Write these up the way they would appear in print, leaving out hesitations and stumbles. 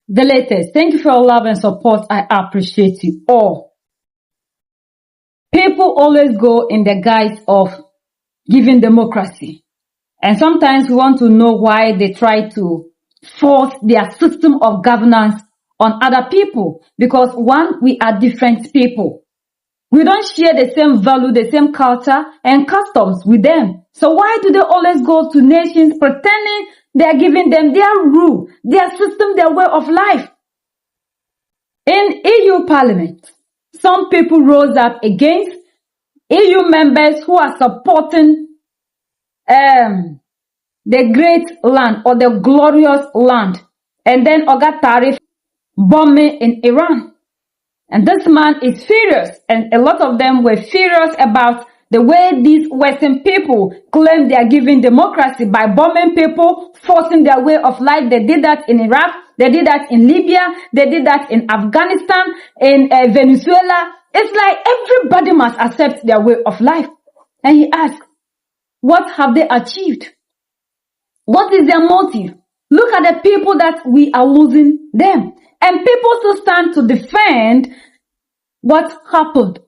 The latest. Thank you for your love and support. I appreciate you all. People always go in the guise of giving democracy. And sometimes we want to know why they try to force their system of governance on other people. Because one, we are different people. We don't share the same value, the same culture and customs with them. So why do they always go to nations pretending they are giving them their rule, their system, their way of life? In EU Parliament, some people rose up against EU members who are supporting the great land or the glorious land. And then Oga Tarif bombing in Iran. And this man is furious, and a lot of them were furious about the way these Western people claim they are giving democracy by bombing people, forcing their way of life. They did that in Iraq, they did that in Libya, they did that in Afghanistan, in Venezuela. It's like everybody must accept their way of life. And he asked, what have they achieved? What is their motive? Look at the people that we are losing them. And people still stand to defend what happened.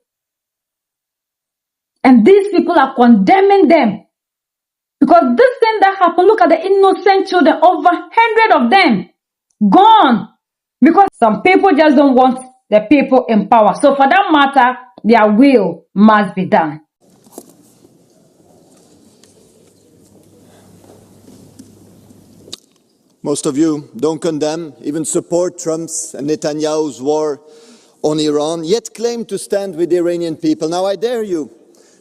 And these people are condemning them. Because this thing that happened, look at the innocent children, over 100 of them, gone. Because some people just don't want the people in power. So for that matter, their will must be done. Most of you don't condemn, even support Trump's and Netanyahu's war on Iran, yet claim to stand with the Iranian people. Now I dare you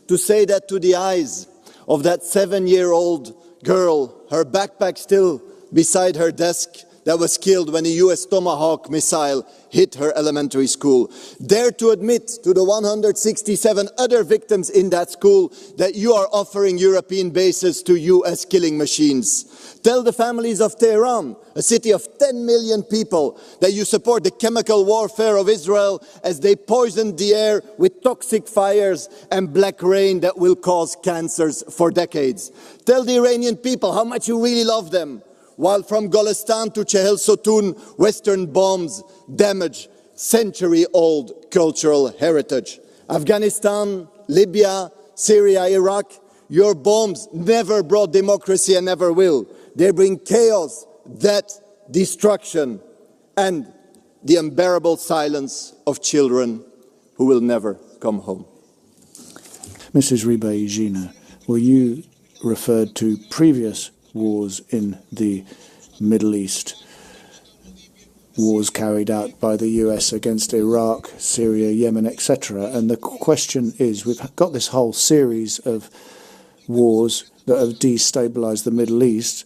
to say that to the eyes of that 7-year-old girl, her backpack still beside her desk, that was killed when a US Tomahawk missile hit her elementary school. Dare to admit to the 167 other victims in that school that you are offering European bases to US killing machines. Tell the families of Tehran, a city of 10 million people, that you support the chemical warfare of Israel as they poison the air with toxic fires and black rain that will cause cancers for decades. Tell the Iranian people how much you really love them, while from Golestan to Chehel Sotun, Western bombs damage century-old cultural heritage. Afghanistan, Libya, Syria, Iraq, your bombs never brought democracy and never will. They bring chaos, death, destruction, and the unbearable silence of children who will never come home. Mrs. Ribaigina, well, you referred to previous wars in the Middle East, wars carried out by the US against Iraq, Syria, Yemen, etc. And the question is, we've got this whole series of wars that have destabilized the Middle East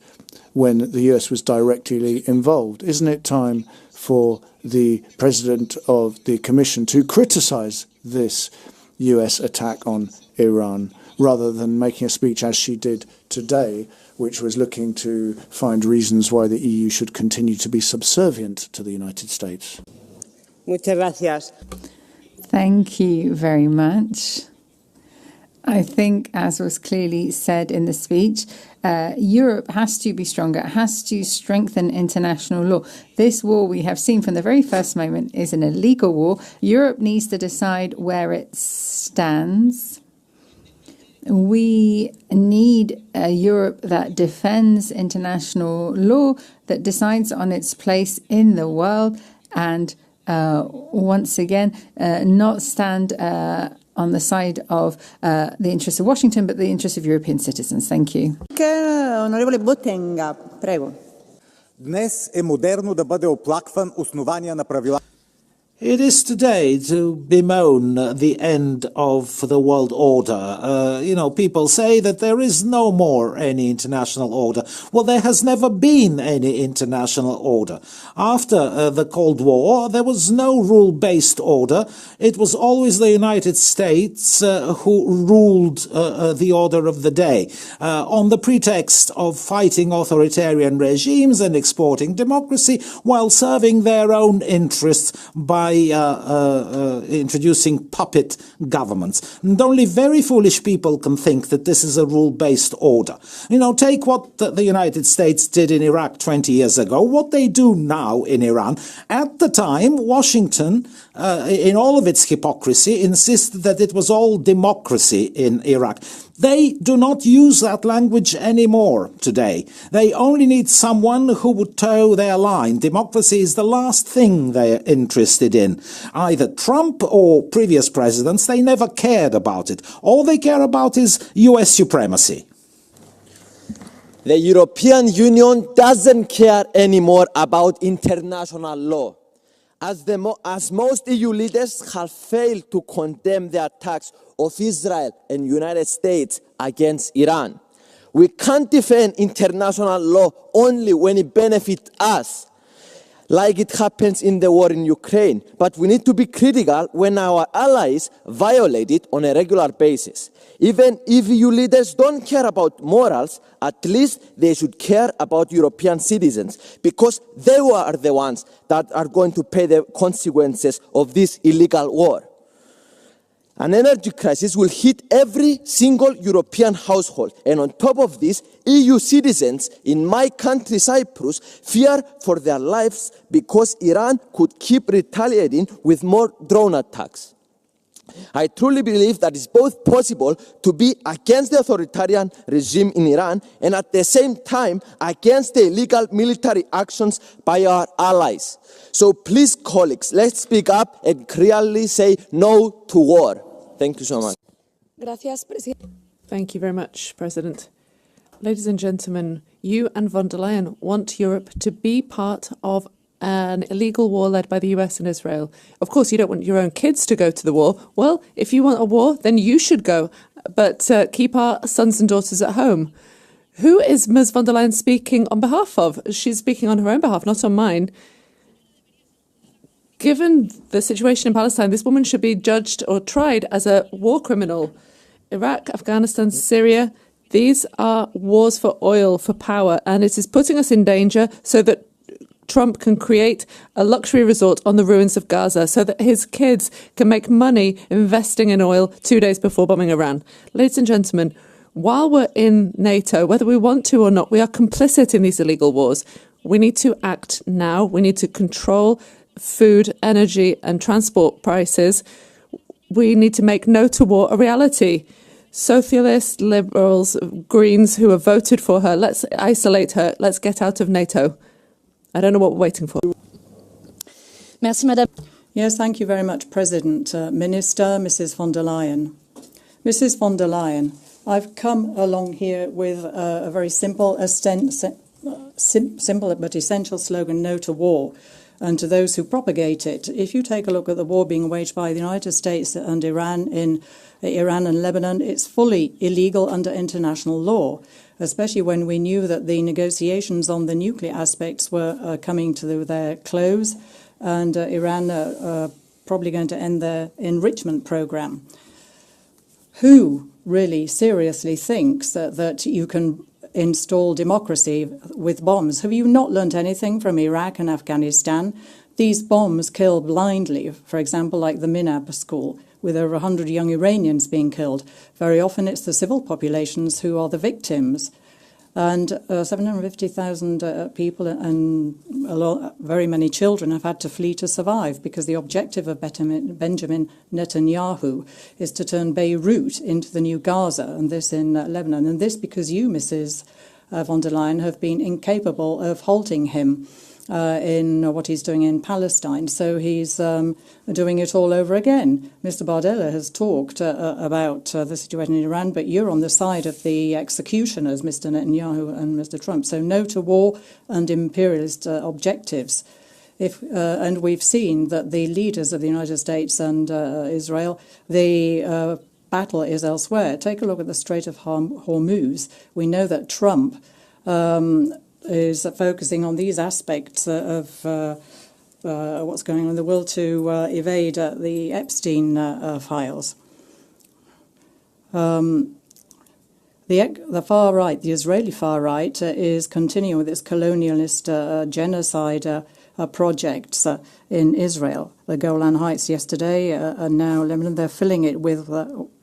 when the US was directly involved. Isn't it time for the President of the Commission to criticize this US attack on Iran, rather than making a speech as she did today, which was looking to find reasons why the EU should continue to be subservient to the United States? Muchas gracias. Thank you very much. I think, as was clearly said in the speech, Europe has to be stronger, has to strengthen international law. This war, we have seen from the very first moment, is an illegal war. Europe needs to decide where it stands. We need a Europe that defends international law, that decides on its place in the world, and once again, not stand on the side of the interests of Washington, but the interests of European citizens. Thank you. Днес е модерно да бъде оплакван основания на правила. It is today to bemoan the end of the world order. People say that there is no more any international order. Well, there has never been any international order. After the Cold War, there was no rule-based order. It was always the United States who ruled the order of the day, on the pretext of fighting authoritarian regimes and exporting democracy, while serving their own interests by by introducing puppet governments. And only very foolish people can think that this is a rule-based order. Take what the United States did in Iraq 20 years ago, what they do now in Iran. At the time, Washington, in all of its hypocrisy, insisted that it was all democracy in Iraq. They do not use that language anymore today. They only need someone who would toe their line. Democracy is the last thing they're interested in. Either Trump or previous presidents, they never cared about it. All they care about is US supremacy. The European Union doesn't care anymore about international law. As most EU leaders have failed to condemn the attacks of Israel and United States against Iran. We can't defend international law only when it benefits us, like it happens in the war in Ukraine. But we need to be critical when our allies violate it on a regular basis. Even if EU leaders don't care about morals, at least they should care about European citizens, because they are the ones that are going to pay the consequences of this illegal war. An energy crisis will hit every single European household. And on top of this, EU citizens in my country, Cyprus, fear for their lives because Iran could keep retaliating with more drone attacks. I truly believe that it's both possible to be against the authoritarian regime in Iran and at the same time against the illegal military actions by our allies. So please, colleagues, let's speak up and clearly say no to war. Thank you so much. Thank you very much, President. Ladies and gentlemen, you and von der Leyen want Europe to be part of an illegal war led by the US and Israel. Of course, you don't want your own kids to go to the war. Well, if you want a war, then you should go, but keep our sons and daughters at home. Who is Ms. von der Leyen speaking on behalf of? She's speaking on her own behalf, not on mine. Given the situation in Palestine, this woman should be judged or tried as a war criminal. Iraq, Afghanistan, Syria, these are wars for oil, for power, and it is putting us in danger so that Trump can create a luxury resort on the ruins of Gaza so that his kids can make money investing in oil 2 days before bombing Iran. Ladies and gentlemen, while we're in NATO, whether we want to or not, we are complicit in these illegal wars. We need to act now. We need to control food, energy and transport prices. We need to make no to war a reality. Socialists, liberals, Greens who have voted for her, let's isolate her. Let's get out of NATO. I don't know what we're waiting for. Merci, Madame. Yes, thank you very much, President. Minister, Mrs. von der Leyen. Mrs. von der Leyen, I've come along here with a very simple but essential slogan, no to war. And to those who propagate it, if you take a look at the war being waged by the United States and Iran in Iran and Lebanon, it's fully illegal under international law, especially when we knew that the negotiations on the nuclear aspects were coming to their close and Iran probably going to end their enrichment program. Who really seriously thinks that you can install democracy with bombs? Have you not learnt anything from Iraq and Afghanistan? These bombs kill blindly, for example, like the Minab school, with over 100 young Iranians being killed. Very often it's the civil populations who are the victims. And 750,000 people and very many children have had to flee to survive because the objective of Benjamin Nėtanyahu is to turn Beirut into the new Gaza, and this in Lebanon. And this because you, Mrs. von der Leyen, have been incapable of halting him in what he's doing in Palestine. So he's doing it all over again. Mr. Bardella has talked about the situation in Iran, but you're on the side of the executioners, Mr. Netanyahu and Mr. Trump. So no to war and imperialist objectives. And we've seen that the leaders of the United States and Israel, the battle is elsewhere. Take a look at the Strait of Hormuz. We know that Trump is focusing on these aspects of what's going on in the world to evade the Epstein files. The far right, the Israeli far right, is continuing with its colonialist genocide projects in Israel. The Golan Heights yesterday and now Lebanon, they're filling it with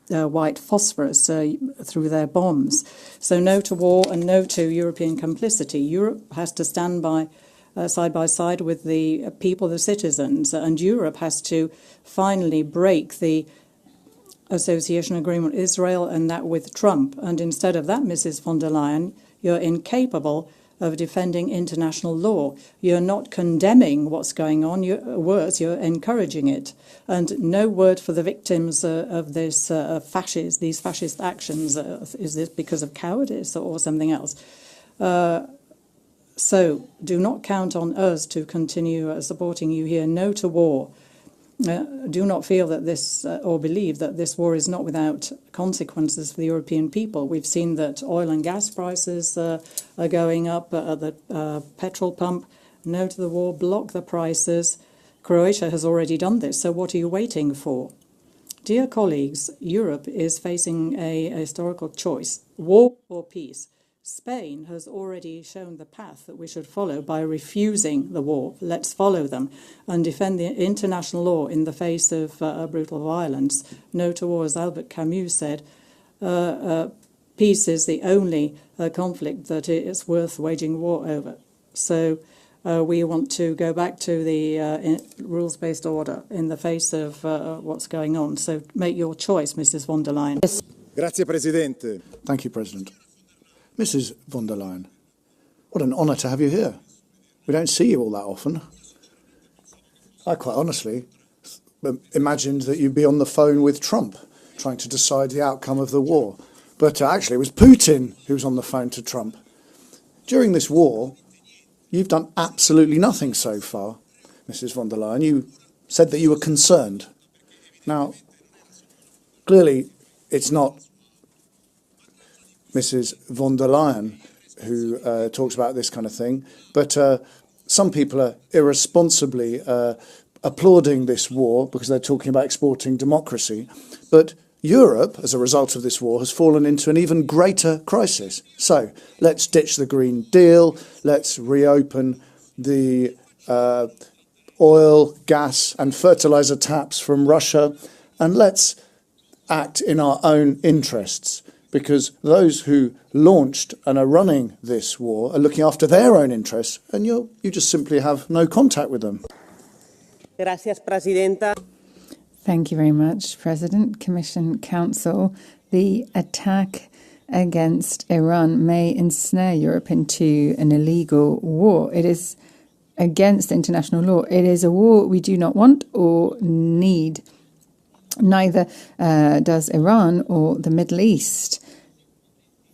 white phosphorus through their bombs. So no to war and no to European complicity. Europe has to stand side by side with the people, the citizens, and Europe has to finally break the association agreement with Israel and that with Trump. And instead of that, Mrs. von der Leyen, you're incapable of defending international law. You're not condemning what's going on. You're encouraging it. And no word for the victims of this these fascist actions. Is this because of cowardice or something else? So do not count on us to continue supporting you here. No to war. Do not feel that this, or believe that this war is not without consequences for the European people. We've seen that oil and gas prices are going up at the petrol pump. No to the war, block the prices. Croatia has already done this, so what are you waiting for? Dear colleagues, Europe is facing a historical choice, war or peace. Spain has already shown the path that we should follow by refusing the war. Let's follow them and defend the international law in the face of brutal violence. No to war, as Albert Camus said. Peace is the only conflict that is worth waging war over. So we want to go back to the rules-based order in the face of what's going on. So make your choice, Mrs. von der Leyen. Grazie, Presidente. Thank you, President. Mrs. von der Leyen, what an honour to have you here. We don't see you all that often. I quite honestly imagined that you'd be on the phone with Trump trying to decide the outcome of the war. But actually it was Putin who was on the phone to Trump. During this war, you've done absolutely nothing so far, Mrs. von der Leyen. You said that you were concerned. Now, clearly it's not Mrs. von der Leyen who talks about this kind of thing, but some people are irresponsibly applauding this war because they're talking about exporting democracy. But Europe, as a result of this war, has fallen into an even greater crisis. So let's ditch the Green Deal, let's reopen the oil, gas and fertilizer taps from Russia, and let's act in our own interests. Because those who launched and are running this war are looking after their own interests, and you just simply have no contact with them. Gracias, Presidenta. Thank you very much, President, Commission, Council. The attack against Iran may ensnare Europe into an illegal war. It is against international law. It is a war we do not want or need. Neither does Iran or the Middle East.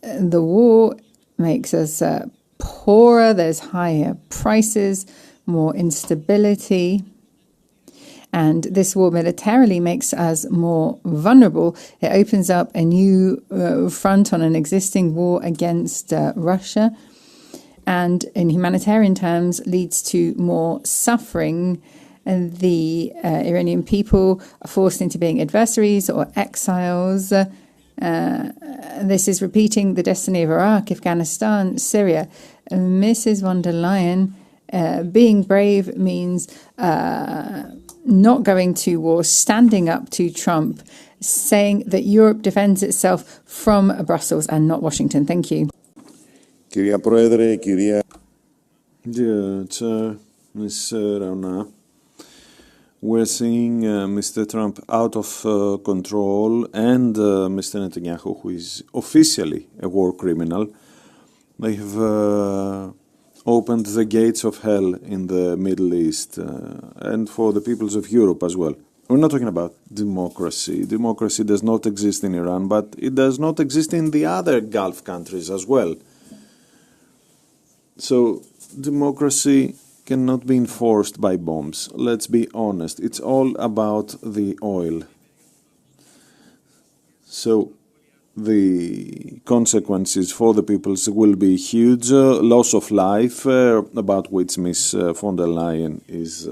The war makes us poorer, there's higher prices, more instability, and this war militarily makes us more vulnerable. It opens up a new front on an existing war against Russia, and in humanitarian terms leads to more suffering. And the Iranian people are forced into being adversaries or exiles. This is repeating the destiny of Iraq, Afghanistan, Syria. Mrs. von der Leyen, being brave means not going to war, standing up to Trump, saying that Europe defends itself from Brussels and not Washington. Thank you. Κυρία Πρόεδρε, κυρία... Dear Chair, Ms. Rauna, we're seeing Mr. Trump out of control and Mr. Nėtanyahu, who is officially a war criminal. They have opened the gates of hell in the Middle East and for the peoples of Europe as well. We're not talking about democracy. Democracy does not exist in Iran, but it does not exist in the other Gulf countries as well. So democracy cannot be enforced by bombs. Let's be honest. It's all about the oil. So the consequences for the peoples will be huge. Loss of life, about which Ms. von der Leyen is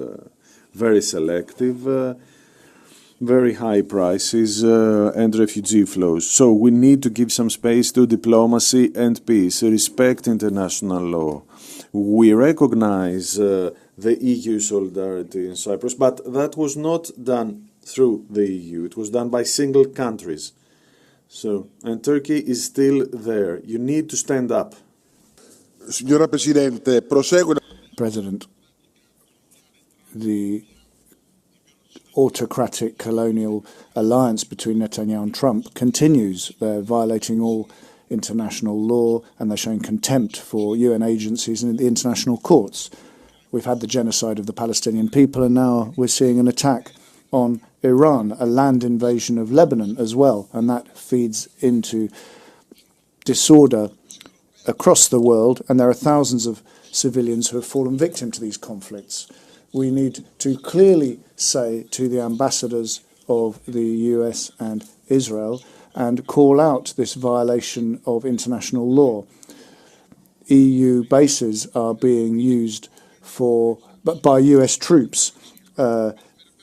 very selective. Very high prices and refugee flows. So we need to give some space to diplomacy and peace, respect international law. We recognize the EU solidarity in Cyprus, but that was not done through the EU. It was done by single countries. So, and Turkey is still there. You need to stand up. Signora Presidente, prosegue. President, the autocratic colonial alliance between Netanyahu and Trump continues. They're violating all international law and they're showing contempt for UN agencies and the international courts. We've had the genocide of the Palestinian people and now we're seeing an attack on Iran, a land invasion of Lebanon as well, and that feeds into disorder across the world, and there are thousands of civilians who have fallen victim to these conflicts. We need to clearly say to the ambassadors of the US and Israel and call out this violation of international law. EU bases are being used by US troops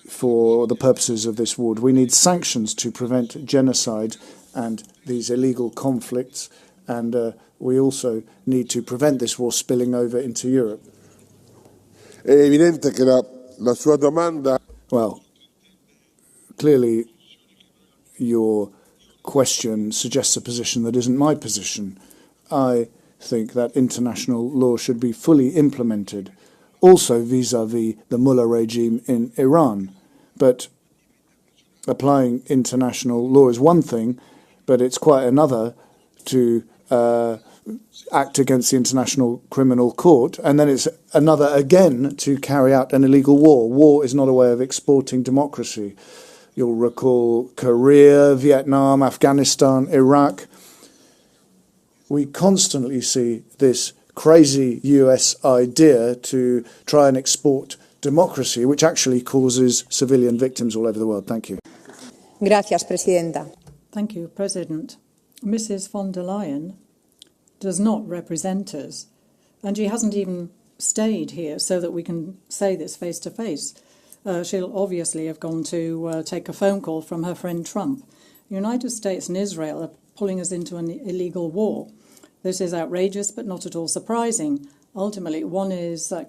for the purposes of this war. We need sanctions to prevent genocide and these illegal conflicts, and we also need to prevent this war spilling over into Europe. È evidente che la sua domanda... Well, clearly your question suggests a position that isn't my position. I think that international law should be fully implemented, also vis-à-vis the mullah regime in Iran. But applying international law is one thing, but it's quite another to act against the International Criminal Court, and then it's another again to carry out an illegal war. War is not a way of exporting democracy. You'll recall Korea, Vietnam, Afghanistan, Iraq. We constantly see this crazy US idea to try and export democracy, which actually causes civilian victims all over the world. Thank you. Gracias, Presidenta. Thank you, President. Mrs. von der Leyen does not represent us, and she hasn't even stayed here so that we can say this face to face. She'll obviously have gone to take a phone call from her friend Trump. The United States and Israel are pulling us into an illegal war. This is outrageous, but not at all surprising. Ultimately, one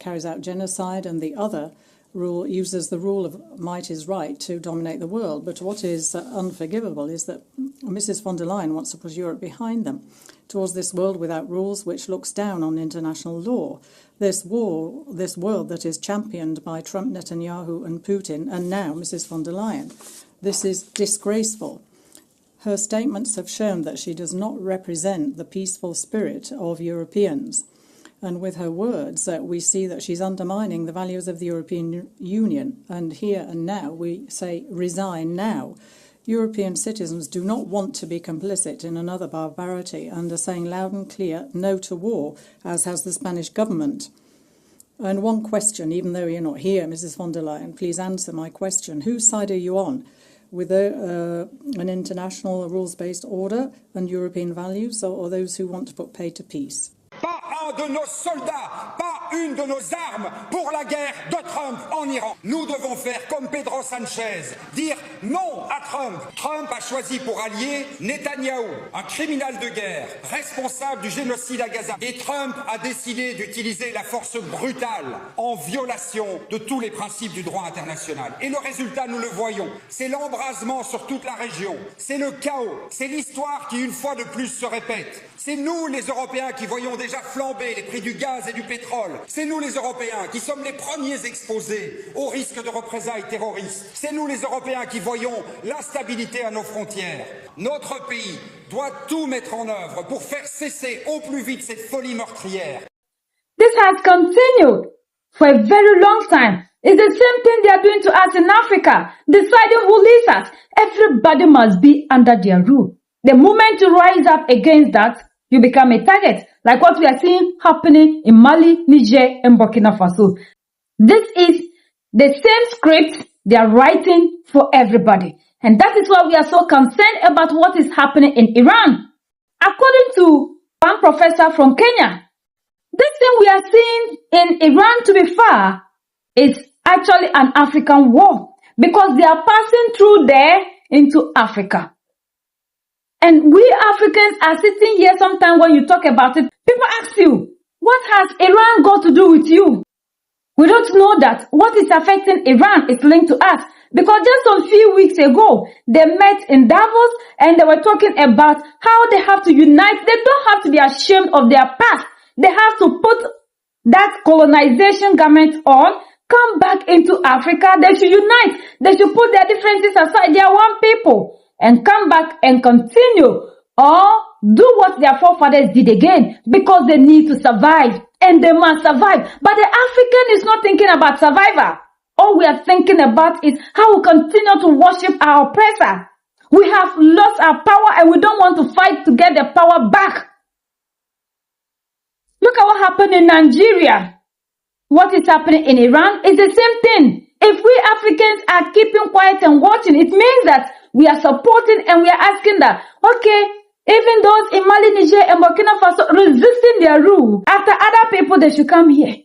carries out genocide, and the other uses the rule of might is right to dominate the world. But what is unforgivable is that Mrs. von der Leyen wants to push Europe behind them towards this world without rules, which looks down on international law. This world that is championed by Trump, Netanyahu and Putin, and now Mrs. von der Leyen. This is disgraceful. Her statements have shown that she does not represent the peaceful spirit of Europeans. And with her words, we see that she's undermining the values of the European Union. And here and now, we say, resign now. European citizens do not want to be complicit in another barbarity and are saying loud and clear, no to war, as has the Spanish government. And one question, even though you're not here, Mrs. von der Leyen, please answer my question. Whose side are you on? With an international rules-based order and European values, or those who want to put pay to peace? Pas un de nos soldats, pas une de nos armes pour la guerre de Trump en Iran. Nous devons faire comme Pedro Sanchez, dire non à Trump. Trump a choisi pour allié Nėtanyahu, un criminel de guerre, responsable du génocide à Gaza. Et Trump a décidé d'utiliser la force brutale en violation de tous les principes du droit international. Et le résultat, nous le voyons, c'est l'embrasement sur toute la région, c'est le chaos, c'est l'histoire qui une fois de plus se répète. C'est nous les Européens qui voyons déjà flamber les prix du gaz et du pétrole. C'est nous les Européens qui sommes les premiers exposés au risque de représailles terroristes. C'est nous les Européens qui voyons l'instabilité à nos frontières. Notre pays doit tout mettre en œuvre pour faire cesser au plus vite cette folie meurtrière. This has continued for a very long time. It's the same thing they are doing to us in Africa, deciding who leads us. Everybody must be under their rule. The moment you rise up against that, you become a target, like what we are seeing happening in Mali, Niger, and Burkina Faso. This is the same script they are writing for everybody. And that is why we are so concerned about what is happening in Iran. According to one professor from Kenya, this thing we are seeing in Iran, to be fair, is actually an African war, because they are passing through there into Africa. And we Africans are sitting here sometimes when you talk about it, people ask you, what has Iran got to do with you? We don't know that what is affecting Iran is linked to us. Because just a few weeks ago, they met in Davos and they were talking about how they have to unite. They don't have to be ashamed of their past. They have to put that colonization garment on, come back into Africa. They should unite. They should put their differences aside. They are one people and come back and continue or do what their forefathers did again because they need to survive and they must survive. But the African is not thinking about survival. All we are thinking about is how we continue to worship our oppressor. We have lost our power and we don't want to fight to get the power back. Look at what happened in Nigeria. What is happening in Iran is the same thing. If we Africans are keeping quiet and watching, it means that we are supporting and we are asking that, okay, even those in Mali, Niger, and Burkina Faso resisting their rule, after other people, they should come here.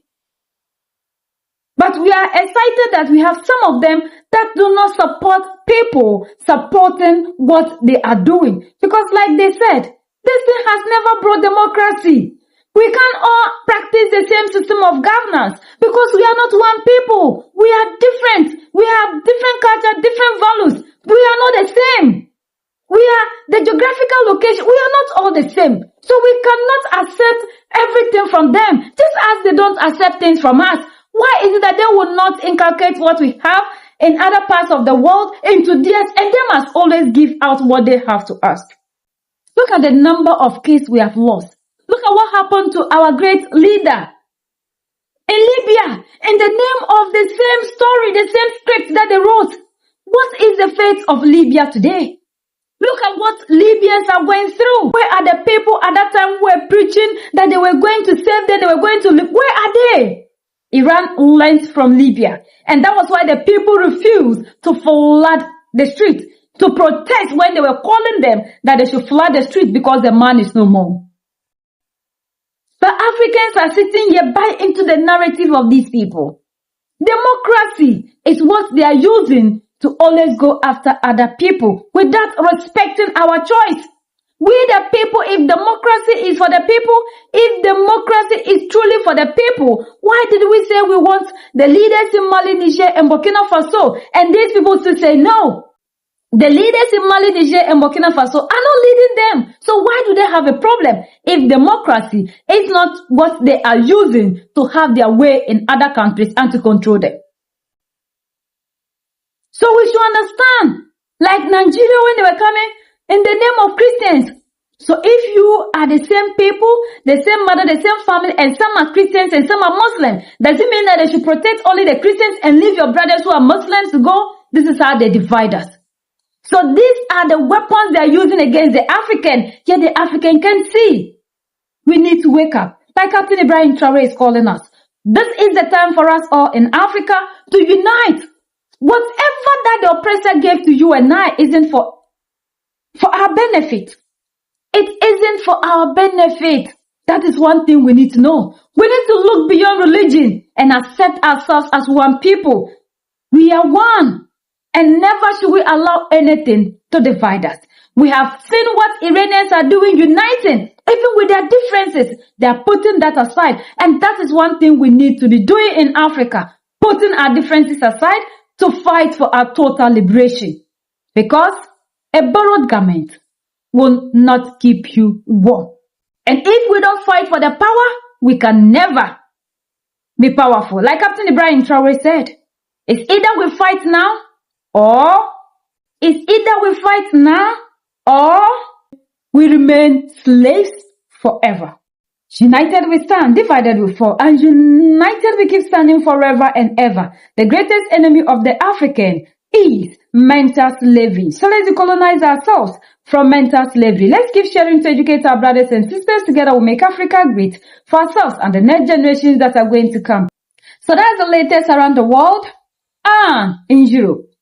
But we are excited that we have some of them that do not support people supporting what they are doing. Because like they said, this thing has never brought democracy. We can't all practice the same system of governance because we are not one people. We are different. We have different culture, different values. We are not the same. We are the geographical location. We are not all the same. So we cannot accept everything from them, just as they don't accept things from us. Why is it that they will not inculcate what we have in other parts of the world into theirs, and they must always give out what they have to us? Look at the number of kids we have lost. Look at what happened to our great leader in Libya, in the name of the same story, the same script that they wrote. What is the fate of Libya today? Look at what Libyans are going through. Where are the people at that time who were preaching that they were going to save them, they were going to live? Where are they? Iran learned from Libya. And that was why the people refused to flood the street, to protest when they were calling them that they should flood the street because the man is no more. But Africans are sitting here buy into the narrative of these people. Democracy is what they are using to always go after other people without respecting our choice. We the people, if democracy is for the people, if democracy is truly for the people, why did we say we want the leaders in Mali, Niger, and Burkina Faso, and these people still say no? The leaders in Mali, Niger, and Burkina Faso are not leading them. So why do they have a problem if democracy is not what they are using to have their way in other countries and to control them? So we should understand, like Nigeria when they were coming, in the name of Christians. So if you are the same people, the same mother, the same family, and some are Christians and some are Muslims, does it mean that they should protect only the Christians and leave your brothers who are Muslims to go? This is how they divide us. So these are the weapons they are using against the African, yet the African can see. We need to wake up. Like Captain Ibrahim Traore is calling us. This is the time for us all in Africa to unite. Whatever that the oppressor gave to you and I isn't for our benefit. It isn't for our benefit. That is one thing we need to know. We need to look beyond religion and accept ourselves as one people. We are one. And never should we allow anything to divide us. We have seen what Iranians are doing, uniting. Even with their differences, they are putting that aside. And that is one thing we need to be doing in Africa. Putting our differences aside to fight for our total liberation. Because a borrowed garment will not keep you warm. And if we don't fight for the power, we can never be powerful. Like Captain Ibrahim Traore said, it's either we fight now, or we remain slaves forever. United we stand, divided we fall, and united we keep standing forever and ever. The greatest enemy of the African is mental slavery. So let's decolonize ourselves from mental slavery. Let's keep sharing to educate our brothers and sisters. Together we'll make Africa great for ourselves and the next generations that are going to come. So that's the latest around the world and in Europe.